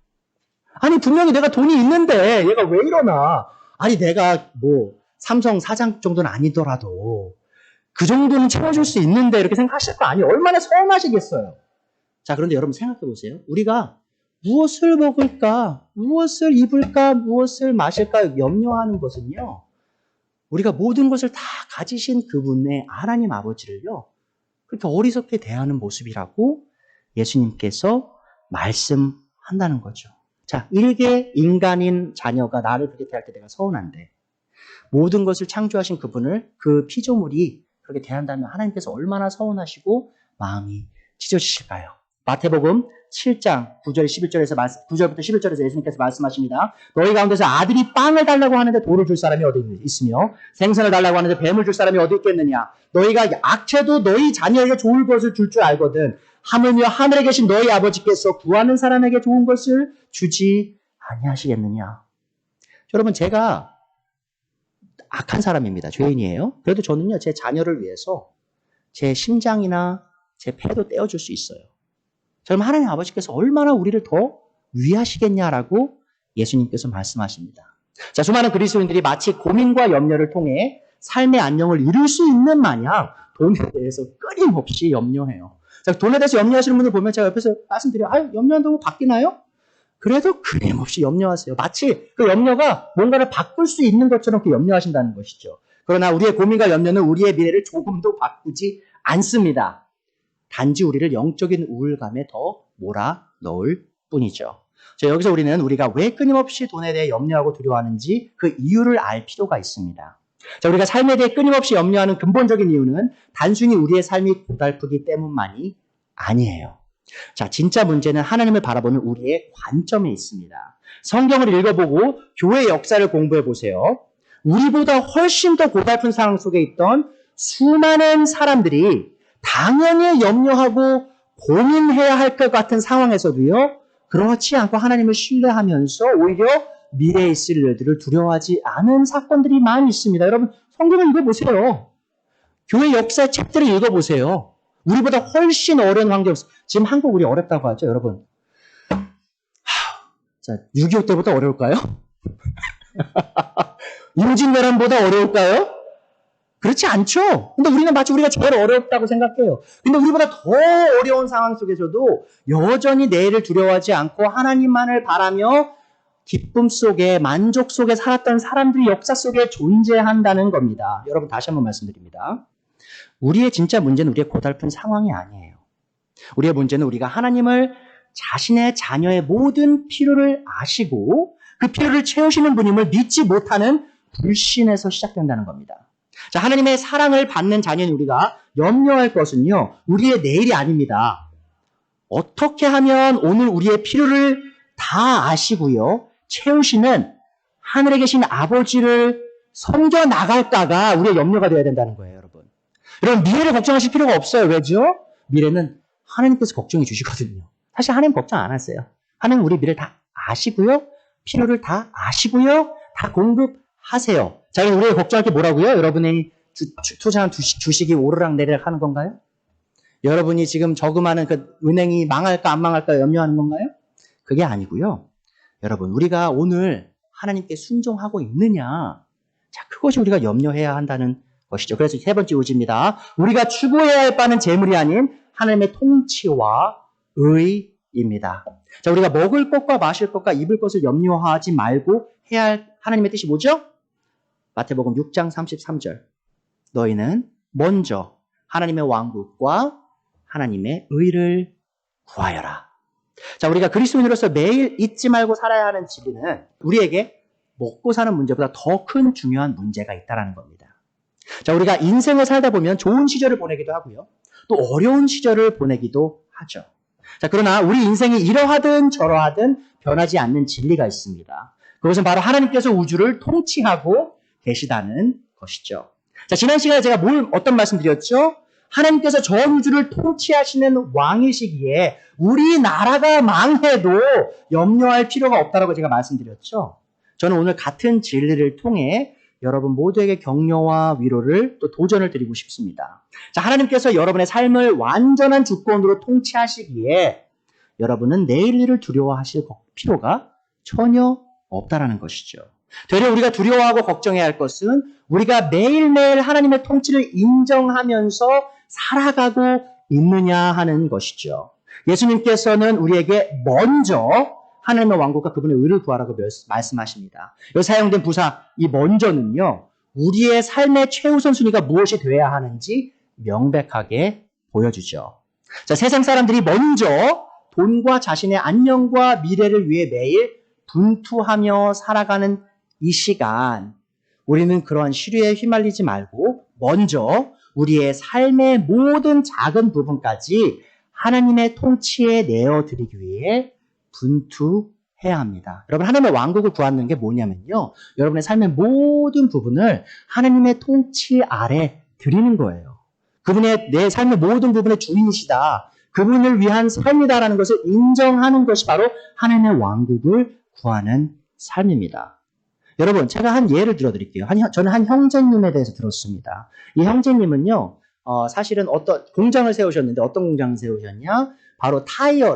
아니, 분명히 내가 돈이 있는데 얘가 왜 이러나? 아니, 내가 뭐 삼성 사장 정도는 아니더라도 그 정도는 채워줄 수 있는데 이렇게 생각하실 거 아니에요? 얼마나 서운하시겠어요? 자, 그런데 여러분 생각해 보세요. 우리가 무엇을 먹을까? 무엇을 입을까? 무엇을 마실까? 염려하는 것은요. 우리가 모든 것을 다 가지신 그분의 하나님 아버지를요. 그렇게 어리석게 대하는 모습이라고 예수님께서 말씀한다는 거죠. 자, 일개 인간인 자녀가 나를 그렇게 대할 때 내가 서운한데 모든 것을 창조하신 그분을 그 피조물이 그렇게 대한다면 하나님께서 얼마나 서운하시고 마음이 찢어지실까요? 마태복음 7장 9절부터 11절에서 예수님께서 말씀하십니다. 너희 가운데서 아들이 빵을 달라고 하는데 돌을 줄 사람이 어디 있으며 생선을 달라고 하는데 뱀을 줄 사람이 어디 있겠느냐. 너희가 악체도 너희 자녀에게 좋을 것을 줄 줄 알거든 하물며 하늘에 계신 너희 아버지께서 구하는 사람에게 좋은 것을 주지 아니하시겠느냐. 여러분, 제가 악한 사람입니다. 죄인이에요. 그래도 저는요, 제 자녀를 위해서 제 심장이나 제 폐도 떼어줄 수 있어요. 그럼 하나님 아버지께서 얼마나 우리를 더 위하시겠냐라고 예수님께서 말씀하십니다. 자, 수많은 그리스도인들이 마치 고민과 염려를 통해 삶의 안녕을 이룰 수 있는 마냥 돈에 대해서 끊임없이 염려해요. 자, 돈에 대해서 염려하시는 분들 보면 제가 옆에서 말씀드려요. 염려한다고 바뀌나요? 그래도 끊임없이 염려하세요. 마치 그 염려가 뭔가를 바꿀 수 있는 것처럼 그 염려하신다는 것이죠. 그러나 우리의 고민과 염려는 우리의 미래를 조금도 바꾸지 않습니다. 단지 우리를 영적인 우울감에 더 몰아넣을 뿐이죠. 자, 여기서 우리는 우리가 왜 끊임없이 돈에 대해 염려하고 두려워하는지 그 이유를 알 필요가 있습니다. 자, 우리가 삶에 대해 끊임없이 염려하는 근본적인 이유는 단순히 우리의 삶이 고달프기 때문만이 아니에요. 자, 진짜 문제는 하나님을 바라보는 우리의 관점에 있습니다. 성경을 읽어보고 교회 역사를 공부해 보세요. 우리보다 훨씬 더 고달픈 상황 속에 있던 수많은 사람들이 당연히 염려하고 고민해야 할 것 같은 상황에서도요, 그렇지 않고 하나님을 신뢰하면서 오히려 미래에 있을 일들을 두려워하지 않은 사건들이 많이 있습니다. 여러분, 성경을 읽어보세요. 교회 역사 책들을 읽어보세요. 우리보다 훨씬 어려운 환경, 지금 한국 우리 어렵다고 하죠, 여러분. 자, 6.25 때보다 어려울까요? 임진왜란보다 어려울까요? 그렇지 않죠? 근데 우리는 마치 우리가 제일 어렵다고 생각해요. 근데 우리보다 더 어려운 상황 속에서도 여전히 내일을 두려워하지 않고 하나님만을 바라며 기쁨 속에, 만족 속에 살았던 사람들이 역사 속에 존재한다는 겁니다. 여러분, 다시 한번 말씀드립니다. 우리의 진짜 문제는 우리의 고달픈 상황이 아니에요. 우리의 문제는 우리가 하나님을 자신의 자녀의 모든 필요를 아시고 그 필요를 채우시는 분임을 믿지 못하는 불신에서 시작된다는 겁니다. 자, 하나님의 사랑을 받는 자녀인 우리가 염려할 것은요, 우리의 내일이 아닙니다. 어떻게 하면 오늘 우리의 필요를 다 아시고요, 채우시는 하늘에 계신 아버지를 섬겨 나갈까가 우리의 염려가 되어야 된다는 거예요, 여러분. 여러분, 미래를 걱정하실 필요가 없어요. 왜죠? 미래는 하나님께서 걱정해 주시거든요. 사실 하나님 걱정 안 하세요. 하나님 우리 미래를 다 아시고요, 필요를 다 아시고요, 다 공급하세요. 자, 그럼 우리가 걱정할 게 뭐라고요? 여러분이 투자한 주식이 오르락 내리락 하는 건가요? 여러분이 지금 저금하는 그 은행이 망할까 안 망할까 염려하는 건가요? 그게 아니고요. 여러분, 우리가 오늘 하나님께 순종하고 있느냐? 자, 그것이 우리가 염려해야 한다는 것이죠. 그래서 세 번째 요지입니다. 우리가 추구해야 할 바는 재물이 아닌 하나님의 통치와 의입니다. 자, 우리가 먹을 것과 마실 것과 입을 것을 염려하지 말고 해야 할 하나님의 뜻이 뭐죠? 마태복음 6장 33절. 너희는 먼저 하나님의 왕국과 하나님의 의를 구하여라. 자, 우리가 그리스도인으로서 매일 잊지 말고 살아야 하는 진리는 우리에게 먹고 사는 문제보다 더 큰 중요한 문제가 있다는 겁니다. 자, 우리가 인생을 살다 보면 좋은 시절을 보내기도 하고요, 또 어려운 시절을 보내기도 하죠. 자, 그러나 우리 인생이 이러하든 저러하든 변하지 않는 진리가 있습니다. 그것은 바로 하나님께서 우주를 통치하고 계시다는 것이죠. 자, 지난 시간에 제가 어떤 말씀 드렸죠? 하나님께서 전 우주를 통치하시는 왕이시기에 우리나라가 망해도 염려할 필요가 없다라고 제가 말씀드렸죠. 저는 오늘 같은 진리를 통해 여러분 모두에게 격려와 위로를 또 도전을 드리고 싶습니다. 자, 하나님께서 여러분의 삶을 완전한 주권으로 통치하시기에 여러분은 내일 일을 두려워하실 필요가 전혀 없다라는 것이죠. 되려 우리가 두려워하고 걱정해야 할 것은 우리가 매일매일 하나님의 통치를 인정하면서 살아가고 있느냐 하는 것이죠. 예수님께서는 우리에게 먼저 하나님의 왕국과 그분의 의를 구하라고 말씀하십니다. 여기 사용된 부사, 이 먼저는요, 우리의 삶의 최우선 순위가 무엇이 되어야 하는지 명백하게 보여주죠. 자, 세상 사람들이 먼저 돈과 자신의 안녕과 미래를 위해 매일 분투하며 살아가는 이 시간, 우리는 그러한 시류에 휘말리지 말고 먼저 우리의 삶의 모든 작은 부분까지 하나님의 통치에 내어드리기 위해 분투해야 합니다. 여러분, 하나님의 왕국을 구하는 게 뭐냐면요, 여러분의 삶의 모든 부분을 하나님의 통치 아래 드리는 거예요. 그분의 내 삶의 모든 부분의 주인이시다, 그분을 위한 삶이다라는 것을 인정하는 것이 바로 하나님의 왕국을 구하는 삶입니다. 여러분, 제가 한 예를 들어드릴게요. 저는 한 형제님에 대해서 들었습니다. 이 형제님은요, 사실은 어떤 공장을 세우셨는데, 어떤 공장을 세우셨냐? 바로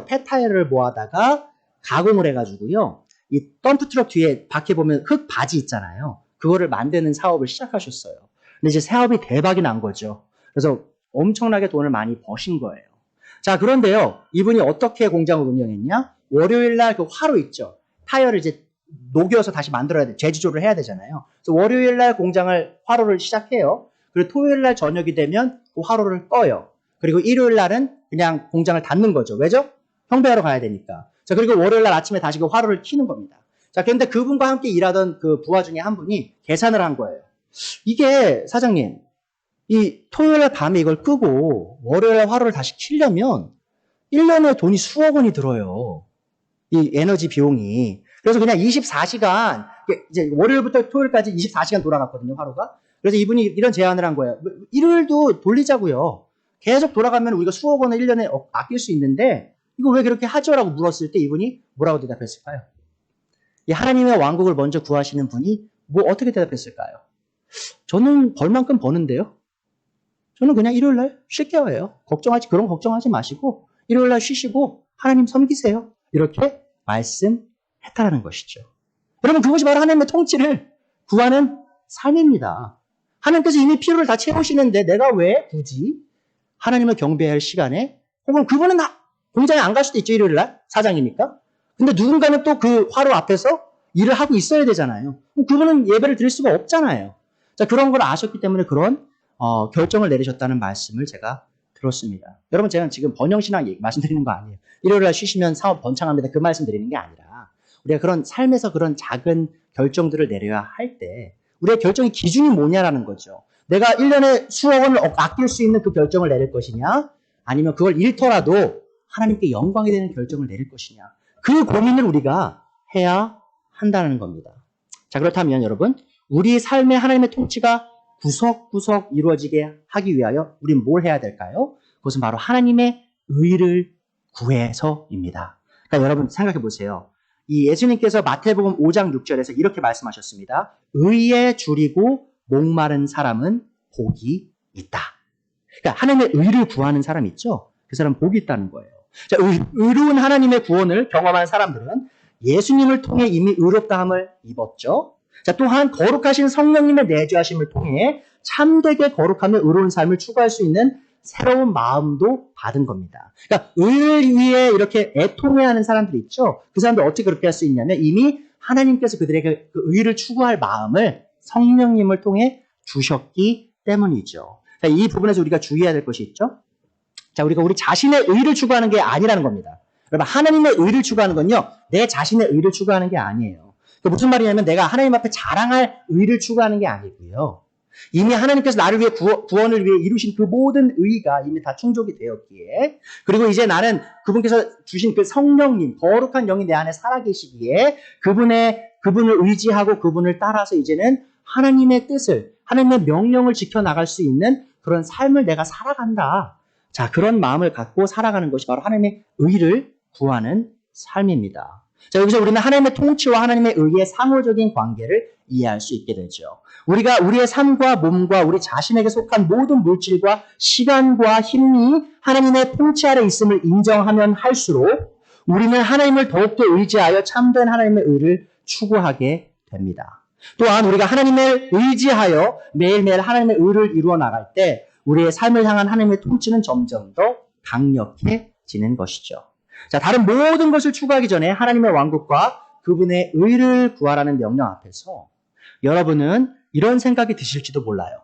폐타이어를 모아다가 가공을 해가지고요. 이 덤프트럭 뒤에 밖에 보면 흙 바지 있잖아요. 그거를 만드는 사업을 시작하셨어요. 근데 이제 사업이 대박이 난 거죠. 그래서 엄청나게 돈을 많이 버신 거예요. 자, 그런데요. 이분이 어떻게 공장을 운영했냐? 월요일 날 그 화로 있죠. 타이어를 이제 녹여서 다시 만들어야 돼. 재지조를 해야 되잖아요. 그래서 월요일 날 화로를 시작해요. 그리고 토요일 날 저녁이 되면 그 화로를 꺼요. 그리고 일요일 날은 그냥 공장을 닫는 거죠. 왜죠? 형배하러 가야 되니까. 자, 그리고 월요일 날 아침에 다시 그 화로를 켜는 겁니다. 자, 그런데 그분과 함께 일하던 그 부하 중에 한 분이 계산을 한 거예요. 이게 사장님, 이 토요일 날 밤에 이걸 끄고 월요일 날 화로를 다시 켜려면 1년에 돈이 수억 원이 들어요. 이 에너지 비용이. 그래서 그냥 24시간, 이제 월요일부터 토요일까지 24시간 돌아갔거든요, 화로가. 그래서 이분이 이런 제안을 한 거예요. 일요일도 돌리자고요. 계속 돌아가면 우리가 수억 원을 1년에 아낄 수 있는데 이거 왜 그렇게 하죠? 라고 물었을 때 이분이 뭐라고 대답했을까요? 이 하나님의 왕국을 먼저 구하시는 분이 어떻게 대답했을까요? 저는 벌 만큼 버는데요. 저는 그냥 일요일 날 쉴게요 해요. 그런 걱정하지 마시고 일요일 날 쉬시고 하나님 섬기세요. 이렇게 말씀했다라는 것이죠. 여러분, 그것이 바로 하나님의 통치를 구하는 삶입니다. 하나님께서 이미 필요를 다 채우시는데 내가 왜 굳이 하나님을 경배해야 할 시간에, 혹은 그분은 공장에 안 갈 수도 있죠, 일요일 날 사장이니까. 근데 누군가는 또 그 화로 앞에서 일을 하고 있어야 되잖아요. 그분은 예배를 드릴 수가 없잖아요. 자, 그런 걸 아셨기 때문에 그런 결정을 내리셨다는 말씀을 제가 들었습니다. 여러분, 제가 지금 번영신앙 말씀드리는 거 아니에요. 일요일 날 쉬시면 사업 번창합니다. 그 말씀 드리는 게 아니라 우리가 그런 삶에서 그런 작은 결정들을 내려야 할 때 우리의 결정의 기준이 뭐냐라는 거죠. 내가 1년에 수억 원을 아낄 수 있는 그 결정을 내릴 것이냐, 아니면 그걸 잃더라도 하나님께 영광이 되는 결정을 내릴 것이냐, 그 고민을 우리가 해야 한다는 겁니다. 자, 그렇다면 여러분, 우리 삶에 하나님의 통치가 구석구석 이루어지게 하기 위하여 우리는 뭘 해야 될까요? 그것은 바로 하나님의 의를 구해서입니다. 그러니까 여러분 생각해 보세요. 이 예수님께서 마태복음 5장 6절에서 이렇게 말씀하셨습니다. 의에 줄이고 목마른 사람은 복이 있다. 그러니까 하나님의 의를 구하는 사람 있죠? 그 사람은 복이 있다는 거예요. 자, 의로운 하나님의 구원을 경험한 사람들은 예수님을 통해 이미 의롭다함을 입었죠. 자, 또한 거룩하신 성령님의 내주하심을 통해 참되게 거룩하며 의로운 삶을 추구할 수 있는 새로운 마음도 받은 겁니다. 그러니까 의를 위해 이렇게 애통해하는 사람들 있죠. 그 사람들 어떻게 그렇게 할 수 있냐면 이미 하나님께서 그들에게 그 의를 추구할 마음을 성령님을 통해 주셨기 때문이죠. 자, 이 부분에서 우리가 주의해야 될 것이 있죠. 자, 우리가 우리 자신의 의를 추구하는 게 아니라는 겁니다. 여러분, 하나님의 의를 추구하는 건요, 내 자신의 의를 추구하는 게 아니에요. 무슨 말이냐면 내가 하나님 앞에 자랑할 의를 추구하는 게 아니고요. 이미 하나님께서 나를 위해 구원을 위해 이루신 그 모든 의가 이미 다 충족이 되었기에, 그리고 이제 나는 그분께서 주신 그 성령님, 거룩한 영이 내 안에 살아계시기에 그분을 의지하고 그분을 따라서 이제는 하나님의 뜻을, 하나님의 명령을 지켜나갈 수 있는 그런 삶을 내가 살아간다. 자, 그런 마음을 갖고 살아가는 것이 바로 하나님의 의를 구하는 삶입니다. 자, 여기서 우리는 하나님의 통치와 하나님의 의의 상호적인 관계를 이해할 수 있게 되죠. 우리가 우리의 삶과 몸과 우리 자신에게 속한 모든 물질과 시간과 힘이 하나님의 통치 아래 있음을 인정하면 할수록 우리는 하나님을 더욱더 의지하여 참된 하나님의 의를 추구하게 됩니다. 또한 우리가 하나님을 의지하여 매일매일 하나님의 의를 이루어 나갈 때 우리의 삶을 향한 하나님의 통치는 점점 더 강력해지는 것이죠. 자, 다른 모든 것을 추구하기 전에 하나님의 왕국과 그분의 의를 구하라는 명령 앞에서 여러분은 이런 생각이 드실지도 몰라요.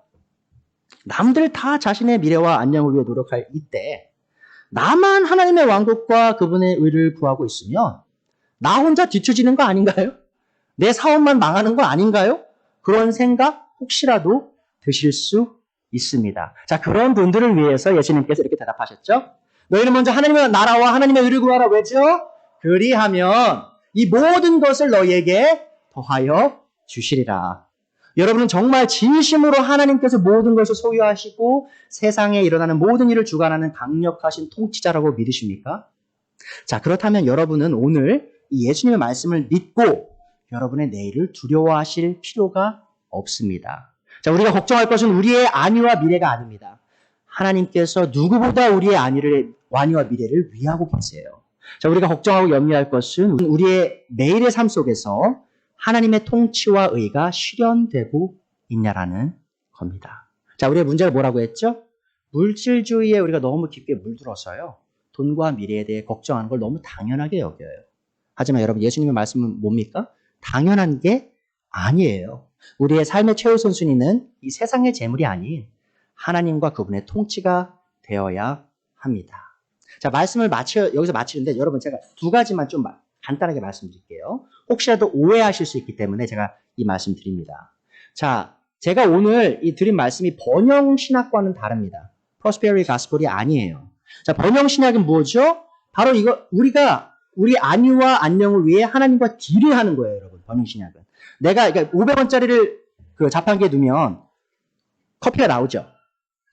남들 다 자신의 미래와 안녕을 위해 노력할 이때 나만 하나님의 왕국과 그분의 의를 구하고 있으면 나 혼자 뒤처지는 거 아닌가요? 내 사업만 망하는 거 아닌가요? 그런 생각 혹시라도 드실 수 있습니다. 자, 그런 분들을 위해서 예수님께서 이렇게 대답하셨죠. 너희는 먼저 하나님의 나라와 하나님의 의를 구하라. 왜죠? 그리하면 이 모든 것을 너희에게 더하여 주시리라. 여러분은 정말 진심으로 하나님께서 모든 것을 소유하시고 세상에 일어나는 모든 일을 주관하는 강력하신 통치자라고 믿으십니까? 자, 그렇다면 여러분은 오늘 이 예수님의 말씀을 믿고 여러분의 내일을 두려워하실 필요가 없습니다. 자, 우리가 걱정할 것은 우리의 안위와 미래가 아닙니다. 하나님께서 누구보다 우리의 안위를 완유와 미래를 위하고 계세요. 자, 우리가 걱정하고 염려할 것은 우리의 매일의 삶 속에서 하나님의 통치와 의가 실현되고 있냐라는 겁니다. 자, 우리의 문제가 뭐라고 했죠? 물질주의에 우리가 너무 깊게 물들어서요. 돈과 미래에 대해 걱정하는 걸 너무 당연하게 여겨요. 하지만 여러분, 예수님의 말씀은 뭡니까? 당연한 게 아니에요. 우리의 삶의 최우선순위는 이 세상의 재물이 아닌 하나님과 그분의 통치가 되어야 합니다. 자, 말씀을 여기서 마치는데 여러분, 제가 두 가지만 좀 간단하게 말씀드릴게요. 혹시라도 오해하실 수 있기 때문에 제가 이 말씀 드립니다. 자, 제가 오늘 이 드린 말씀이 번영신학과는 다릅니다. 프로스페리티 가스펠이 아니에요. 자, 번영신학은 뭐죠? 바로 이거, 우리 안위와 안녕을 위해 하나님과 딜을 하는 거예요, 여러분. 번영신학은. 내가 500원짜리를 그 자판기에 두면 커피가 나오죠.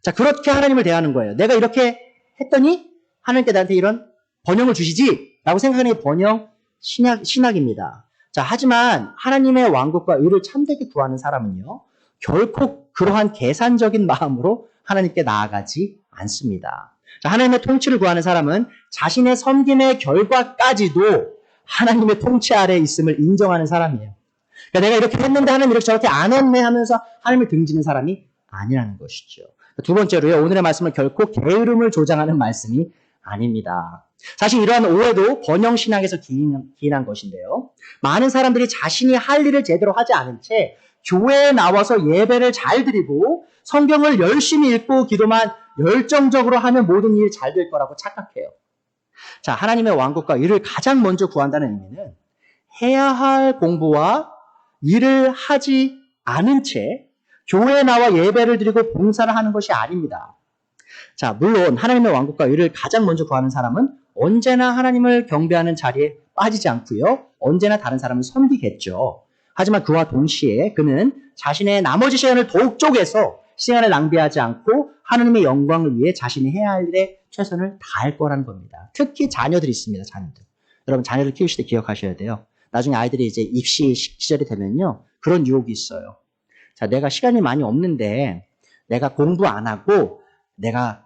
자, 그렇게 하나님을 대하는 거예요. 내가 이렇게 했더니 하나님께 나한테 이런 번영을 주시지? 라고 생각하는 게 번영 신학입니다. 자, 하지만 하나님의 왕국과 의를 참되게 구하는 사람은요, 결코 그러한 계산적인 마음으로 하나님께 나아가지 않습니다. 자, 하나님의 통치를 구하는 사람은 자신의 섬김의 결과까지도 하나님의 통치 아래에 있음을 인정하는 사람이에요. 그러니까 내가 이렇게 했는데 하나님 이렇게 저렇게 안 했네 하면서 하나님을 등지는 사람이 아니라는 것이죠. 두 번째로요, 오늘의 말씀은 결코 게으름을 조장하는 말씀이 아닙니다. 사실 이러한 오해도 번영신학에서 기인한 것인데요. 많은 사람들이 자신이 할 일을 제대로 하지 않은 채 교회에 나와서 예배를 잘 드리고 성경을 열심히 읽고 기도만 열정적으로 하면 모든 일이 잘 될 거라고 착각해요. 자, 하나님의 왕국과 일을 가장 먼저 구한다는 의미는 해야 할 공부와 일을 하지 않은 채 교회에 나와 예배를 드리고 봉사를 하는 것이 아닙니다. 자, 물론 하나님의 왕국과 의를 가장 먼저 구하는 사람은 언제나 하나님을 경배하는 자리에 빠지지 않고요. 언제나 다른 사람을 섬기겠죠. 하지만 그와 동시에 그는 자신의 나머지 시간을 더욱 쪼개서 시간을 낭비하지 않고 하나님의 영광을 위해 자신이 해야 할 일에 최선을 다할 거라는 겁니다. 특히 자녀들이 있습니다. 자녀들. 여러분, 자녀를 키우실 때 기억하셔야 돼요. 나중에 아이들이 이제 입시 시절이 되면요. 그런 유혹이 있어요. 자, 내가 시간이 많이 없는데 내가 공부 안 하고 내가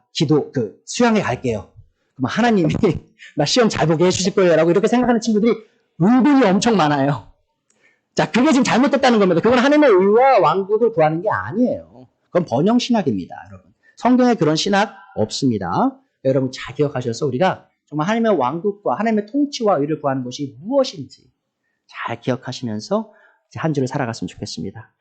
수양회 갈게요. 그럼 하나님이 나 시험 잘 보게 해주실 거예요. 라고 이렇게 생각하는 친구들이 은근히 엄청 많아요. 자, 그게 지금 잘못됐다는 겁니다. 그건 하나님의 의와 왕국을 구하는 게 아니에요. 그건 번영신학입니다, 여러분. 성경에 그런 신학 없습니다. 여러분 잘 기억하셔서 우리가 정말 하나님의 왕국과 하나님의 통치와 의를 구하는 것이 무엇인지 잘 기억하시면서 한 주를 살아갔으면 좋겠습니다.